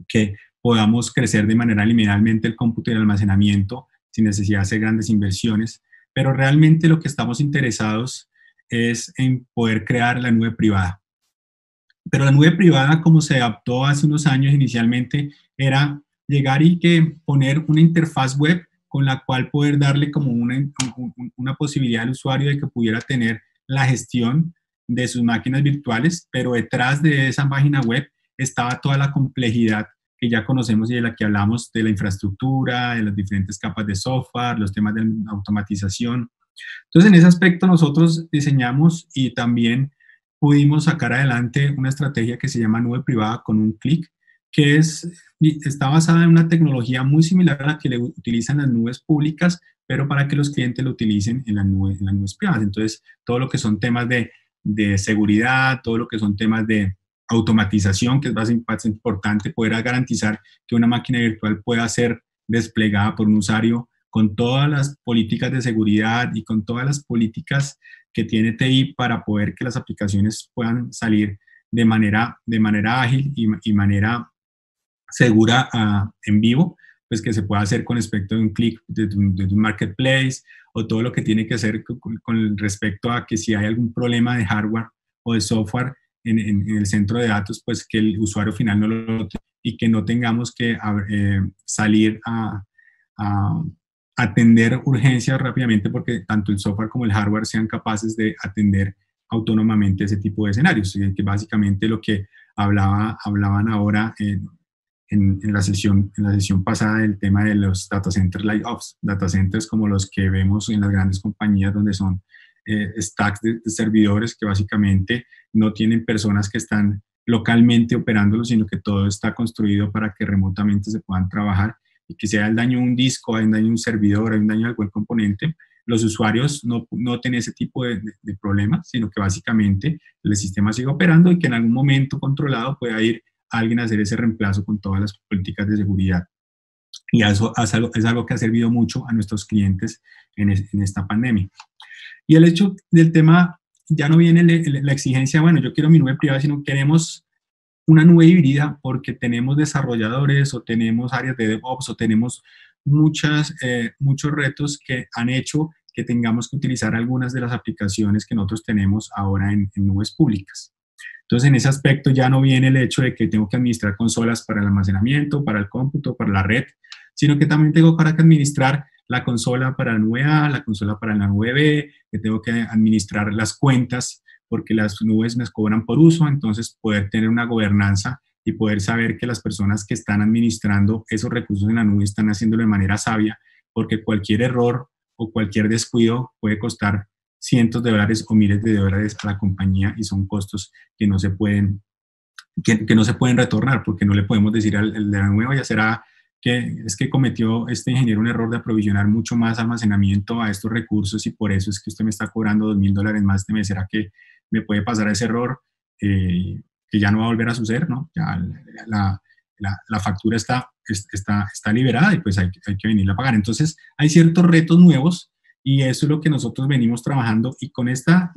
que podamos crecer de manera linealmente el cómputo y el almacenamiento sin necesidad de hacer grandes inversiones, pero realmente lo que estamos interesados es en poder crear la nube privada. Pero la nube privada, como se adaptó hace unos años inicialmente, era llegar y poner una interfaz web con la cual poder darle como una posibilidad al usuario de que pudiera tener la gestión de sus máquinas virtuales, pero detrás de esa página web estaba toda la complejidad que ya conocemos y de la que hablamos, de la infraestructura, de las diferentes capas de software, los temas de automatización. Entonces, en ese aspecto nosotros diseñamos y también pudimos sacar adelante una estrategia que se llama nube privada con un clic, que está basada en una tecnología muy similar a la que le utilizan las nubes públicas, pero para que los clientes lo utilicen en las nubes privadas. Entonces, todo lo que son temas de seguridad, todo lo que son temas de automatización, que es bastante importante, poder garantizar que una máquina virtual pueda ser desplegada por un usuario con todas las políticas de seguridad y con todas las políticas que tiene TI para poder que las aplicaciones puedan salir de manera ágil y manera segura en vivo, pues que se pueda hacer con respecto de un clic de un marketplace, o todo lo que tiene que hacer con respecto a que si hay algún problema de hardware o de software en el centro de datos, pues que el usuario final no lo note y que no tengamos que salir a atender urgencias rápidamente, porque tanto el software como el hardware sean capaces de atender autónomamente ese tipo de escenarios, que básicamente lo que hablaban ahora en la sesión pasada del tema de los data centers light ops, data centers como los que vemos en las grandes compañías donde son stacks de servidores que básicamente no tienen personas que están localmente operándolo, sino que todo está construido para que remotamente se puedan trabajar, y que si hay el daño a un disco, hay un daño a un servidor, hay un daño a algún componente, los usuarios no tienen ese tipo de problemas, sino que básicamente el sistema sigue operando y que en algún momento controlado pueda ir alguien a hacer ese reemplazo con todas las políticas de seguridad. Y eso es algo que ha servido mucho a nuestros clientes en esta pandemia. Y el hecho del tema, ya no viene la exigencia, bueno, yo quiero mi nube privada, sino queremos una nube híbrida porque tenemos desarrolladores o tenemos áreas de DevOps o tenemos muchos retos que han hecho que tengamos que utilizar algunas de las aplicaciones que nosotros tenemos ahora en nubes públicas. Entonces, en ese aspecto ya no viene el hecho de que tengo que administrar consolas para el almacenamiento, para el cómputo, para la red, sino que también tengo que administrar la consola para la nube A, la consola para la nube B, que tengo que administrar las cuentas porque las nubes me cobran por uso, entonces poder tener una gobernanza y poder saber que las personas que están administrando esos recursos en la nube están haciéndolo de manera sabia, porque cualquier error o cualquier descuido puede costar cientos de dólares o miles de dólares a la compañía, y son costos que no se pueden, que no se pueden retornar, porque no le podemos decir al de la nube, ya será que es que cometió este ingeniero un error de aprovisionar mucho más almacenamiento a estos recursos y por eso es que usted me está cobrando $2,000 más este mes. ¿Será que me puede pasar ese error que ya no va a volver a suceder? ¿No? Ya la factura está liberada y pues hay que venirla a pagar. Entonces hay ciertos retos nuevos y eso es lo que nosotros venimos trabajando, y con esta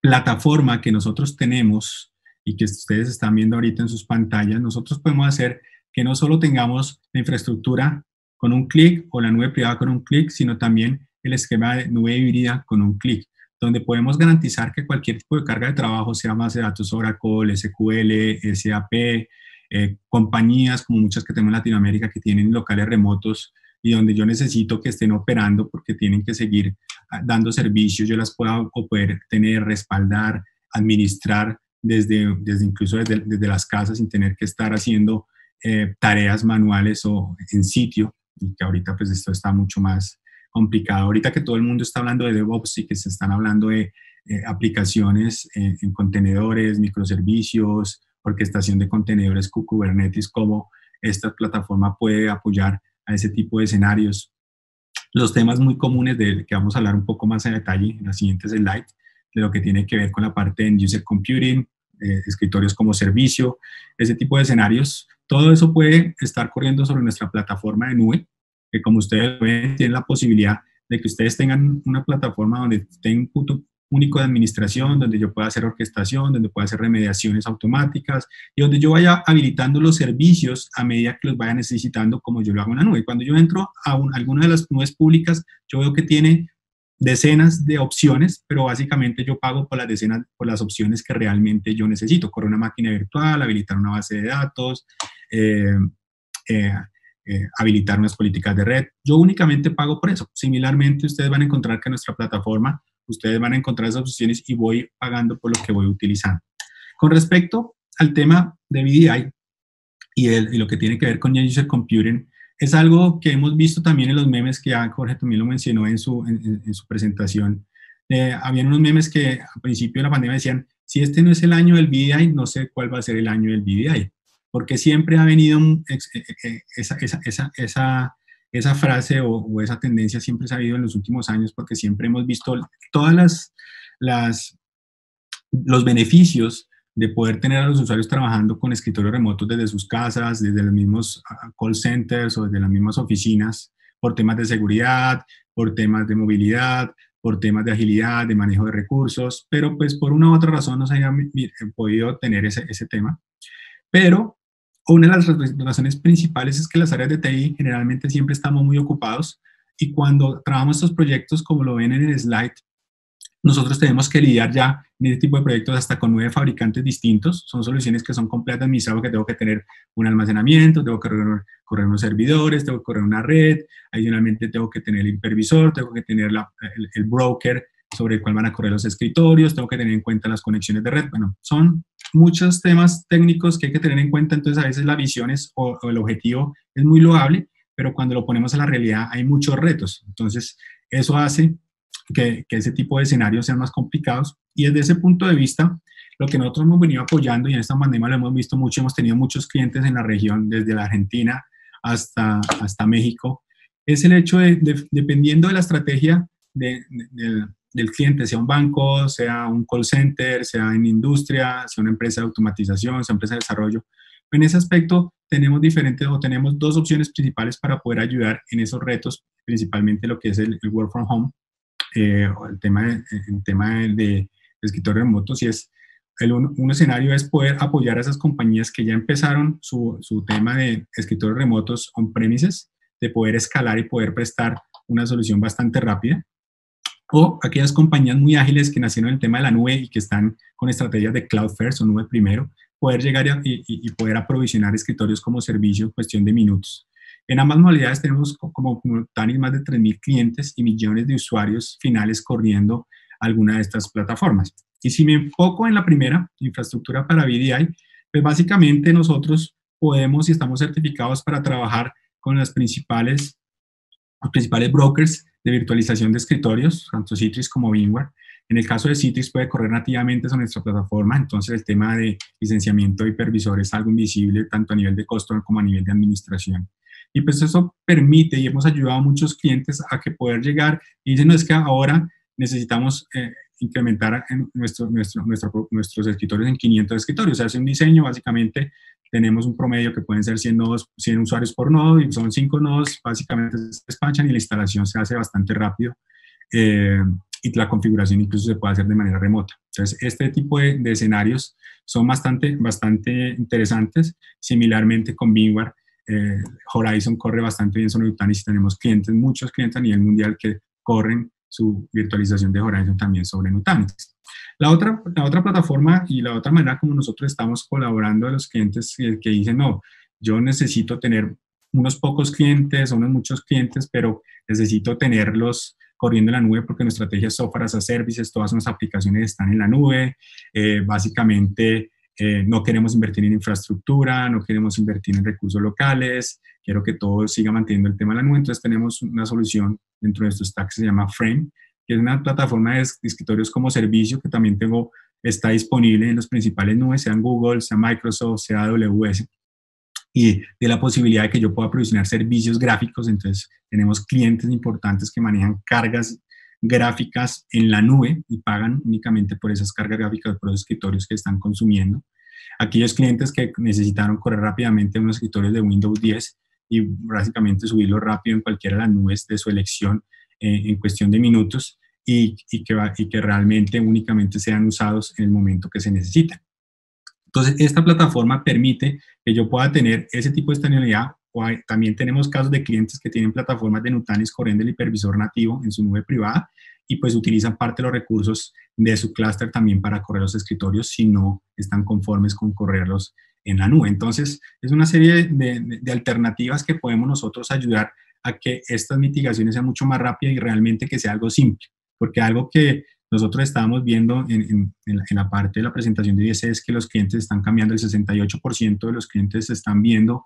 plataforma que nosotros tenemos y que ustedes están viendo ahorita en sus pantallas, nosotros podemos hacer que no solo tengamos la infraestructura con un clic o la nube privada con un clic, sino también el esquema de nube híbrida con un clic, donde podemos garantizar que cualquier tipo de carga de trabajo, sea base de datos Oracle, SQL, SAP, compañías como muchas que tenemos en Latinoamérica que tienen locales remotos y donde yo necesito que estén operando porque tienen que seguir dando servicios, yo las puedo poder tener, respaldar, administrar incluso desde las casas sin tener que estar haciendo tareas manuales o en sitio, y que ahorita pues esto está mucho más complicado. Ahorita que todo el mundo está hablando de DevOps y que se están hablando de aplicaciones en contenedores, microservicios, orquestación de contenedores con Kubernetes, cómo esta plataforma puede apoyar a ese tipo de escenarios. Los temas muy comunes de que vamos a hablar un poco más en detalle en las siguientes slides, de lo que tiene que ver con la parte de User Computing, escritorios como servicio, ese tipo de escenarios. Todo eso puede estar corriendo sobre nuestra plataforma de nube, que como ustedes ven, tienen la posibilidad de que ustedes tengan una plataforma donde tengan un punto único de administración, donde yo pueda hacer orquestación, donde pueda hacer remediaciones automáticas y donde yo vaya habilitando los servicios a medida que los vaya necesitando, como yo lo hago en la nube. Cuando yo entro a alguna de las nubes públicas, yo veo que tiene decenas de opciones, pero básicamente yo pago por las opciones que realmente yo necesito. Correr una máquina virtual, habilitar una base de datos, habilitar unas políticas de red. Yo únicamente pago por eso. Similarmente, ustedes van a encontrar que en nuestra plataforma, ustedes van a encontrar esas opciones y voy pagando por lo que voy utilizando. Con respecto al tema de VDI y lo que tiene que ver con User Computing, es algo que hemos visto también en los memes que ya Jorge también lo mencionó en su presentación. Habían unos memes que al principio de la pandemia decían, si este no es el año del VDI, no sé cuál va a ser el año del VDI. Porque siempre ha venido esa frase o esa tendencia siempre se ha habido en los últimos años, porque siempre hemos visto todas los beneficios de poder tener a los usuarios trabajando con escritorios remotos desde sus casas, desde los mismos call centers o desde las mismas oficinas, por temas de seguridad, por temas de movilidad, por temas de agilidad, de manejo de recursos, pero pues por una u otra razón no se haya podido tener ese tema. Pero una de las razones principales es que las áreas de TI generalmente siempre estamos muy ocupados y cuando trabajamos estos proyectos, como lo ven en el slide, nosotros tenemos que lidiar ya en este tipo de proyectos hasta con 9 fabricantes distintos. Son soluciones que son completamente administradas, que tengo que tener un almacenamiento, tengo que correr unos servidores, tengo que correr una red, adicionalmente tengo que tener el hipervisor, tengo que tener el broker sobre el cual van a correr los escritorios, tengo que tener en cuenta las conexiones de red. Bueno, son muchos temas técnicos que hay que tener en cuenta, entonces a veces la visión o el objetivo es muy loable, pero cuando lo ponemos a la realidad hay muchos retos. Entonces, eso hace que ese tipo de escenarios sean más complicados. Y desde ese punto de vista, lo que nosotros hemos venido apoyando, y en esta pandemia lo hemos visto mucho, hemos tenido muchos clientes en la región, desde la Argentina hasta México, es el hecho dependiendo de la estrategia del cliente, sea un banco, sea un call center, sea en industria, sea una empresa de automatización, sea una empresa de desarrollo, en ese aspecto tenemos tenemos dos opciones principales para poder ayudar en esos retos, principalmente lo que es el work from home, el tema de escritorios remotos, y es un escenario es poder apoyar a esas compañías que ya empezaron su tema de escritorios remotos on-premises, de poder escalar y poder prestar una solución bastante rápida, o aquellas compañías muy ágiles que nacieron en el tema de la nube y que están con estrategias de cloud first o nube primero, poder llegar y poder aprovisionar escritorios como servicio en cuestión de minutos. En ambas modalidades tenemos como Nutanix más de 3.000 clientes y millones de usuarios finales corriendo alguna de estas plataformas. Y si me enfoco en la primera, infraestructura para VDI, pues básicamente nosotros podemos y estamos certificados para trabajar con los principales brokers de virtualización de escritorios, tanto Citrix como VMware. En el caso de Citrix puede correr nativamente sobre nuestra plataforma, entonces el tema de licenciamiento de hipervisor es algo invisible tanto a nivel de costo como a nivel de administración. Y pues eso permite, y hemos ayudado a muchos clientes a que poder llegar y dicen, no, es que ahora necesitamos incrementar nuestros escritorios en 500 escritorios. Se hace un diseño, básicamente tenemos un promedio que pueden ser 100 usuarios por nodo, y son 5 nodos, básicamente se despanchan y la instalación se hace bastante rápido. Y la configuración incluso se puede hacer de manera remota. Entonces, este tipo de escenarios son bastante interesantes. Similarmente con VMware, Horizon corre bastante bien sobre Nutanix y tenemos muchos clientes a nivel mundial que corren su virtualización de Horizon también sobre Nutanix. La otra plataforma y la otra manera como nosotros estamos colaborando a los clientes que dicen, no, yo necesito tener unos pocos clientes o unos muchos clientes, pero necesito tenerlos corriendo en la nube porque nuestra estrategia es software as a services, todas nuestras aplicaciones están en la nube, básicamente no queremos invertir en infraestructura, no queremos invertir en recursos locales, quiero que todo siga manteniendo el tema de la nube, entonces tenemos una solución dentro de nuestro stack que se llama Frame, que es una plataforma de escritorios como servicio que también está disponible en las principales nubes, sean Google, sea Microsoft, sea AWS, y de la posibilidad de que yo pueda provisionar servicios gráficos. Entonces tenemos clientes importantes que manejan cargas gráficas en la nube y pagan únicamente por esas cargas gráficas, por los escritorios que están consumiendo. Aquellos clientes que necesitaron correr rápidamente unos escritorios de Windows 10 y básicamente subirlo rápido en cualquiera de las nubes de su elección en cuestión de minutos y que realmente únicamente sean usados en el momento que se necesitan. Entonces, esta plataforma permite que yo pueda tener ese tipo de estabilidad. También tenemos casos de clientes que tienen plataformas de Nutanix corriendo el hipervisor nativo en su nube privada y pues utilizan parte de los recursos de su clúster también para correr los escritorios si no están conformes con correrlos en la nube. Entonces, es una serie de alternativas que podemos nosotros ayudar a que estas mitigaciones sean mucho más rápidas y realmente que sea algo simple, porque algo que nosotros estábamos viendo en la parte de la presentación de IDC es que los clientes están cambiando, el 68% de los clientes están viendo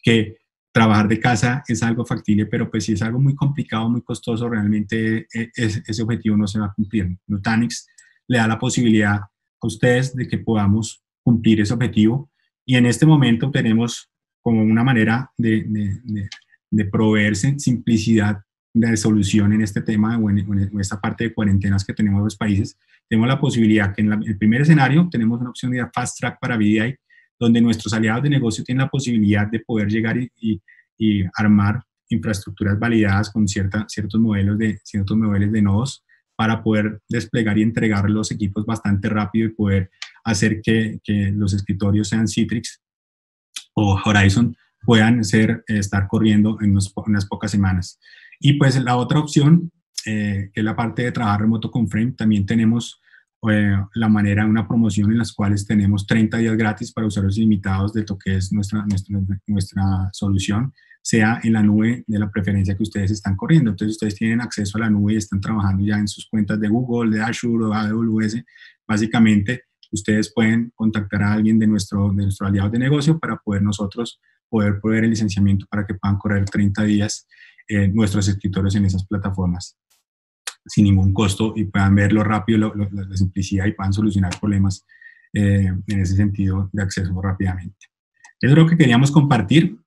que trabajar de casa es algo factible, pero pues si es algo muy complicado, muy costoso, realmente ese objetivo no se va a cumplir. Nutanix le da la posibilidad a ustedes de que podamos cumplir ese objetivo y en este momento tenemos como una manera de proveer simplicidad de solución en este tema o en esta parte de cuarentenas que tenemos en los países. Tenemos la posibilidad que en el primer escenario tenemos una opción de Fast Track para VDI, donde nuestros aliados de negocio tienen la posibilidad de poder llegar y armar infraestructuras validadas con ciertos modelos de nodos para poder desplegar y entregar los equipos bastante rápido y poder hacer que los escritorios sean Citrix o Horizon puedan estar corriendo en unas pocas semanas. Y pues la otra opción, que es la parte de trabajar remoto con Frame, también tenemos la manera, una promoción en las cuales tenemos 30 días gratis para usuarios ilimitados de lo que es nuestra solución, sea en la nube de la preferencia que ustedes están corriendo. Entonces, ustedes tienen acceso a la nube y están trabajando ya en sus cuentas de Google, de Azure o AWS. Básicamente, ustedes pueden contactar a alguien de nuestro aliado de negocio para nosotros poder proveer el licenciamiento para que puedan correr 30 días nuestros escritorios en esas plataformas sin ningún costo y puedan verlo rápido, la simplicidad y puedan solucionar problemas en ese sentido de acceso rápidamente. Eso es lo que queríamos compartir.